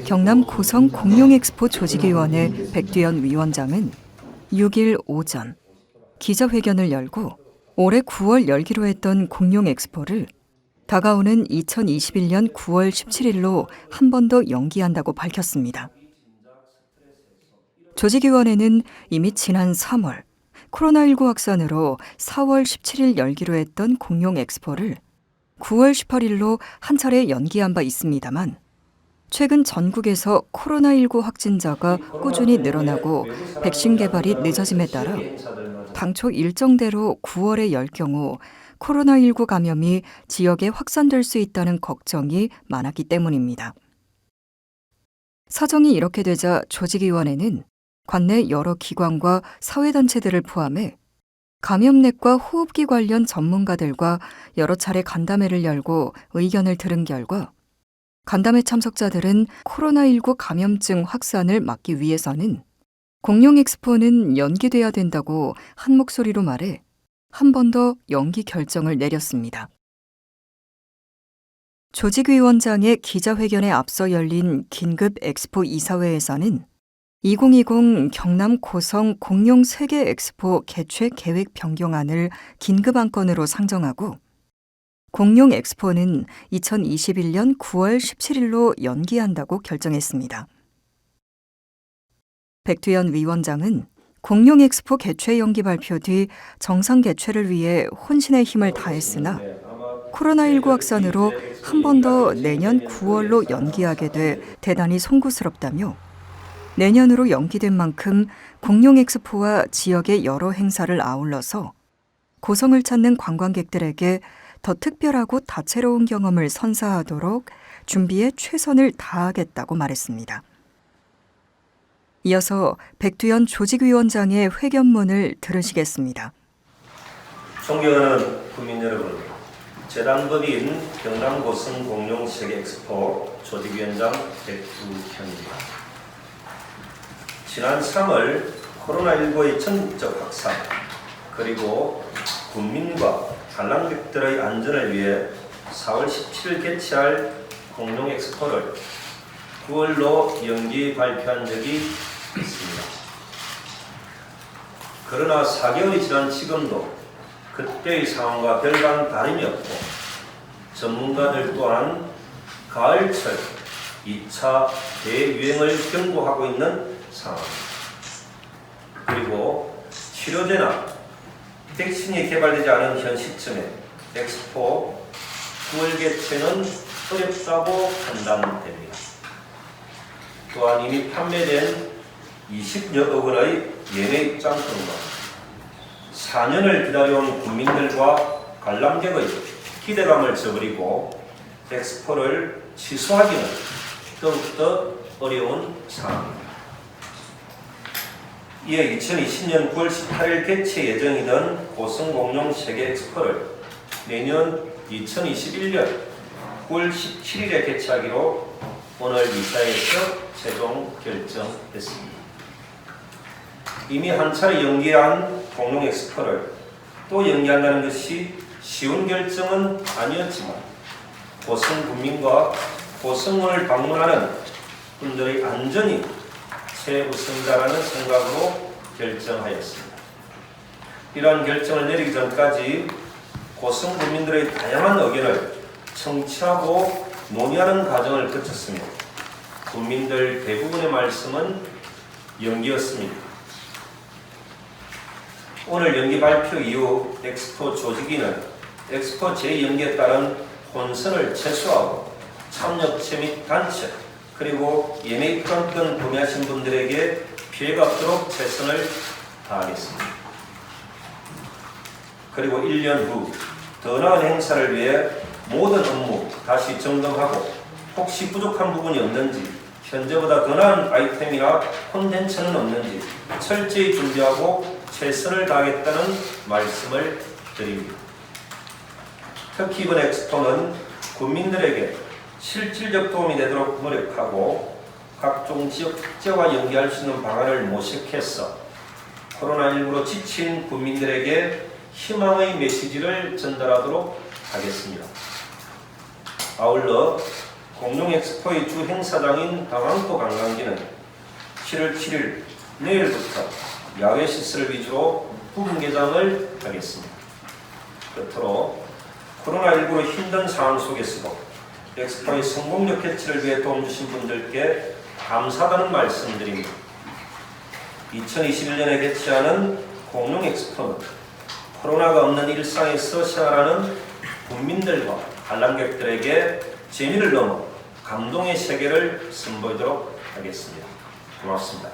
경남 고성 공룡엑스포 조직위원회 백두현 위원장은 6일 오전 기자회견을 열고 올해 9월 열기로 했던 공룡엑스포를 다가오는 2021년 9월 17일로 한 번 더 연기한다고 밝혔습니다. 조직위원회는 이미 지난 3월 코로나19 확산으로 4월 17일 열기로 했던 공룡엑스포를 9월 18일로 한 차례 연기한 바 있습니다만 최근 전국에서 코로나19 확진자가 꾸준히 늘어나고 백신 개발이 늦어짐에 따라 당초 일정대로 9월에 열 경우 코로나19 감염이 지역에 확산될 수 있다는 걱정이 많았기 때문입니다. 사정이 이렇게 되자 조직위원회는 관내 여러 기관과 사회단체들을 포함해 감염내과 호흡기 관련 전문가들과 여러 차례 간담회를 열고 의견을 들은 결과 간담회 참석자들은 코로나19 감염증 확산을 막기 위해서는 공룡엑스포는 연기돼야 된다고 한 목소리로 말해 한 번 더 연기 결정을 내렸습니다. 조직위원장의 기자회견에 앞서 열린 긴급 엑스포 이사회에서는 2020 경남 고성 공룡 세계 엑스포 개최 계획 변경안을 긴급 안건으로 상정하고 공룡 엑스포는 2021년 9월 17일로 연기한다고 결정했습니다. 백두현 위원장은 공룡 엑스포 개최 연기 발표 뒤 정상 개최를 위해 혼신의 힘을 다했으나 코로나19 확산으로 한 번 더 내년 9월로 연기하게 돼 대단히 송구스럽다며 내년으로 연기된 만큼 공룡 엑스포와 지역의 여러 행사를 아울러서 고성을 찾는 관광객들에게 더 특별하고 다채로운 경험을 선사하도록 준비에 최선을 다하겠다고 말했습니다. 이어서 백두현 조직위원장의 회견문을 들으시겠습니다. 존경하는 국민 여러분, 재단법인 경남 고성 공룡 세계 엑스포 조직위원장 백두현입니다. 지난 3월 코로나19의 전국적 확산 그리고 국민과 관람객들의 안전을 위해 4월 17일 개최할 공룡 엑스포를 9월로 연기 발표한 적이 있습니다. 그러나 4개월이 지난 지금도 그때의 상황과 별반 다름이 없고 전문가들 또한 가을철 2차 대유행을 경고하고 있는 상황입니다. 그리고 치료제나 백신이 개발되지 않은 현 시점에 엑스포 9월 개최는 어렵다고 판단됩니다. 또한 이미 판매된 20여억 원의 예매 입장권과 4년을 기다려온 국민들과 관람객의 기대감을 저버리고 엑스포를 취소하기는 더욱더 어려운 상황입니다. 이에 2020년 9월 18일 개최 예정이던 고성 공룡 세계 엑스포를 내년 2021년 9월 17일에 개최하기로 오늘 이사회에서 최종 결정했습니다. 이미 한 차례 연기한 공룡 엑스포를 또 연기한다는 것이 쉬운 결정은 아니었지만 고성 국민과 고성을 방문하는 분들의 안전이 최우선이라는 생각으로 결정하였습니다. 이러한 결정을 내리기 전까지 고성 국민들의 다양한 의견을 청취하고 논의하는 과정을 거쳤으며 국민들 대부분의 말씀은 연기였습니다. 오늘 연기 발표 이후 엑스포 조직위는 엑스포 재연기에 따른 혼선을 최소화하고 참여체 및 단체 그리고 예매 입장권 구매하신 분들에게 피해가 없도록 최선을 다하겠습니다. 그리고 1년 후 더 나은 행사를 위해 모든 업무 다시 점검하고 혹시 부족한 부분이 없는지 현재보다 더 나은 아이템이나 콘텐츠는 없는지 철저히 준비하고 최선을 다하겠다는 말씀을 드립니다. 특히 이번 엑스포는 국민들에게 실질적 도움이 되도록 노력하고 각종 지역 축제와 연계할 수 있는 방안을 모색해서 코로나19로 지친 국민들에게 희망의 메시지를 전달하도록 하겠습니다. 아울러 공룡 엑스포의 주 행사장인 당황포 관광지는 7월 7일 내일부터 야외 시설 위주로 부분 개장을 하겠습니다. 끝으로 코로나19로 힘든 상황 속에서도 엑스포의 성공적 개최를 위해 도움 주신 분들께 감사하다는 말씀드립니다. 2021년에 개최하는 공룡 엑스포는 코로나가 없는 일상에서 생활하는 국민들과 관람객들에게 재미를 넘어 감동의 세계를 선보이도록 하겠습니다. 고맙습니다.